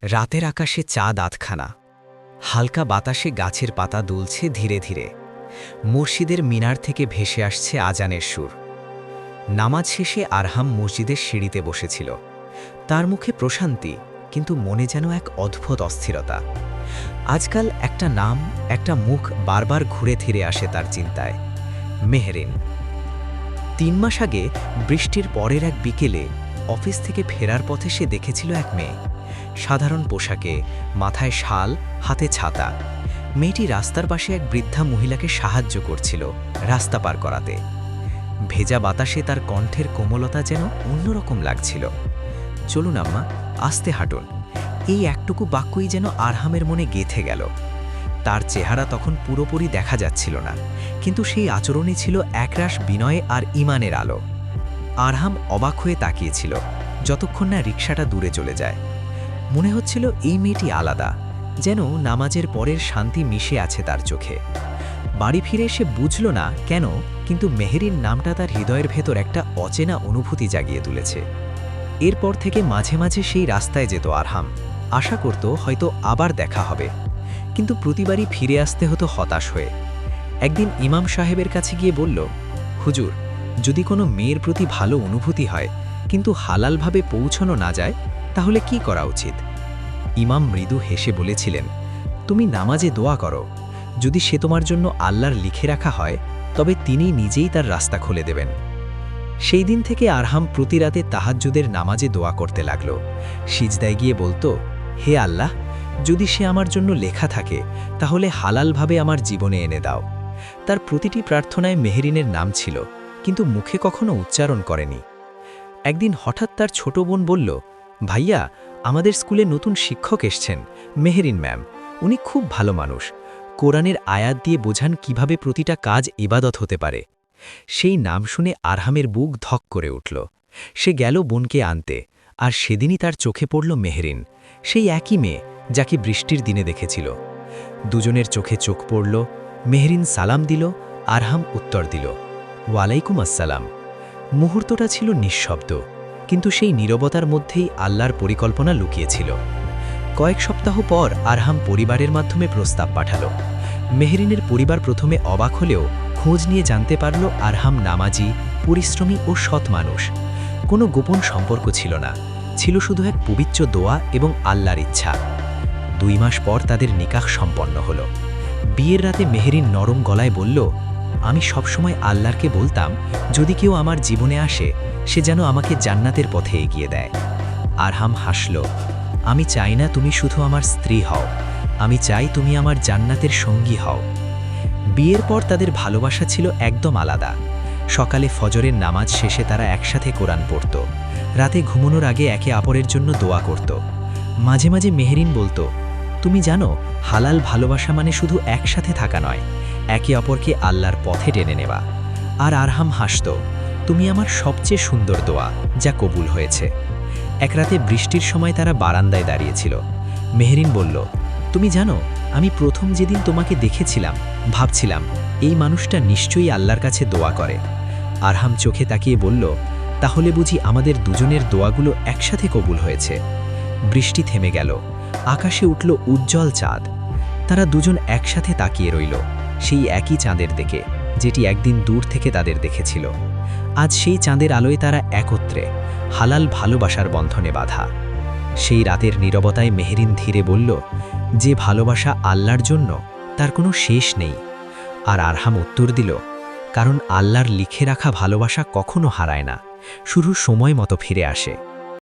রাতের আকাশে চাঁদ আধখানা, হালকা বাতাসে গাছের পাতা দুলছে ধীরে ধীরে। মসজিদের মিনার থেকে ভেসে আসছে আজানের সুর। নামাজ শেষে আরহাম মসজিদের সিঁড়িতে বসেছিল। তার মুখে প্রশান্তি, কিন্তু মনে যেন এক অদ্ভুত অস্থিরতা। আজকাল একটা নাম, একটা মুখ বারবার ঘুরে ফিরে আসে তার চিন্তায়, মেহরিন। ৩ মাস আগে বৃষ্টির পরের এক বিকেলে অফিস থেকে ফেরার পথে সে দেখেছিল এক মেয়ে, সাধারণ পোশাকে, মাথায় শাল, হাতে ছাতা। মেয়েটি রাস্তার পাশে এক বৃদ্ধা মহিলাকে সাহায্য করছিল রাস্তা পার করাতে। ভেজা বাতাসে তার কণ্ঠের কোমলতা যেন অন্যরকম লাগছিল। চলুন আম্মা, আস্তে হাঁটুন। এই একটুকু বাক্যই যেন আরহামের মনে গেঁথে গেল। তার চেহারা তখন পুরোপুরি দেখা যাচ্ছিল না, কিন্তু সেই আচরণে ছিল একরাশ বিনয় আর ঈমানের আলো। আরহাম অবাক হয়ে তাকিয়েছিল যতক্ষণ না রিকশাটা দূরে চলে যায়। মনে হচ্ছিল এই মেয়েটি আলাদা, যেন নামাজের পরের শান্তি মিশে আছে তার চোখে। বাড়ি ফিরে সে বুঝল না কেন, কিন্তু মেহরিন নামটা তার হৃদয়ের ভেতর একটা অচেনা অনুভূতি জাগিয়ে তুলেছে। এরপর থেকে মাঝে মাঝে সেই রাস্তায় যেত আরহাম, আশা করত হয়তো আবার দেখা হবে, কিন্তু প্রতিবারই ফিরে আসতে হতো হতাশ হয়ে। একদিন ইমাম সাহেবের কাছে গিয়ে বলল, হুজুর, যদি কোনো মেয়ের প্রতি ভালো অনুভূতি হয় কিন্তু হালালভাবে পৌঁছানো না যায়, তাহলে কি করা উচিত? ইমাম মৃদু হেসে বলেছিলেন, তুমি নামাজে দোয়া করো। যদি সে তোমার জন্য আল্লাহর লিখে রাখা হয়, তবে তিনি নিজেই তার রাস্তা খুলে দেবেন। সেই দিন থেকে আরহাম প্রতি রাতে তাহাজ্জুদের নামাজে দোয়া করতে লাগল। সিজদায় গিয়ে বলতো, হে আল্লাহ, যদি সে আমার জন্য লেখা থাকে, তাহলে হালালভাবে আমার জীবনে এনে দাও। তার প্রতিটি প্রার্থনায় মেহরিনের নাম ছিল, কিন্তু মুখে কখনো উচ্চারণ করেনি। একদিন হঠাৎ তার ছোট বোন বলল, ভাইয়া, আমাদের স্কুলে নতুন শিক্ষক এসছেন, মেহরিন ম্যাম। উনি খুব ভালো মানুষ। কোরআনের আয়াত দিয়ে বোঝান কিভাবে প্রতিটা কাজ ইবাদত হতে পারে। সেই নাম শুনে আরহামের বুক ধক করে উঠল। সে গেল বোনকে আনতে, আর সেদিনই তার চোখে পড়ল মেহরিন, সেই একই মেয়ে যাকে বৃষ্টির দিনে দেখেছিল। দুজনের চোখে চোখ পড়ল। মেহরিন সালাম দিল, আরহাম উত্তর দিল, ওয়ালাইকুম আসসালাম। মুহূর্তটা ছিল নিঃশব্দ, কিন্তু সেই নীরবতার মধ্যেই আল্লাহর পরিকল্পনা লুকিয়েছিল। কয়েক সপ্তাহ পর আরহাম পরিবারের মাধ্যমে প্রস্তাব পাঠাল। মেহরিনের পরিবার প্রথমে অবাক হলেও খোঁজ নিয়ে জানতে পারল আরহাম নামাজি, পরিশ্রমী ও সৎ মানুষ। কোনো গোপন সম্পর্ক ছিল না, ছিল শুধু এক পবিত্র দোয়া এবং আল্লাহর ইচ্ছা। 2 মাস পর তাদের নিকাহ সম্পন্ন হল। বিয়ের রাতে মেহরিন নরম গলায় বলল, আমি সবসময় আল্লাহকে বলতাম, যদি কেউ আমার জীবনে আসে, সে যেন আমাকে জান্নাতের পথে এগিয়ে দেয়। আরহাম হাসল, আমি চাই না তুমি শুধু আমার স্ত্রী হও, আমি চাই তুমি আমার জান্নাতের সঙ্গী হও। বিয়ের পর তাদের ভালোবাসা ছিল একদম আলাদা। সকালে ফজরের নামাজ শেষে তারা একসাথে কোরআন পড়ত, রাতে ঘুমানোর আগে একে অপরের জন্য দোয়া করত। মাঝে মাঝে মেহরিন বলতো, তুমি জানো, হালাল ভালোবাসা মানে শুধু একসাথে থাকা নয়, একে অপরকে আল্লাহর পথে টেনে নেওয়া। আর আরহাম হাসত, তুমি আমার সবচেয়ে সুন্দর দোয়া, যা কবুল হয়েছে। এক রাতে বৃষ্টির সময় তারা বারান্দায় দাঁড়িয়েছিল। মেহরিন বলল, তুমি জানো, আমি প্রথম যেদিন তোমাকে দেখেছিলাম, ভাবছিলাম এই মানুষটা নিশ্চয়ই আল্লাহর কাছে দোয়া করে। আরহাম চোখে তাকিয়ে বলল, তাহলে বুঝি আমাদের দুজনের দোয়াগুলো একসাথে কবুল হয়েছে। বৃষ্টি থেমে গেল, আকাশে উঠল উজ্জ্বল চাঁদ। তারা দুজন একসাথে তাকিয়ে রইল, সেই একই চাঁদের দিকে, যেটি একদিন দূর থেকে তাদের দেখেছিল। আজ সেই চাঁদের আলোয় তারা একত্রে, হালাল ভালোবাসার বন্ধনে বাঁধা। সেই রাতের নীরবতায় মেহরিন ধীরে বলল, যে ভালোবাসা আল্লাহর জন্য, তার কোনো শেষ নেই। আর আরহাম উত্তর দিল, কারণ আল্লাহর লিখে রাখা ভালোবাসা কখনো হারায় না, শুধু সময় মতো ফিরে আসে।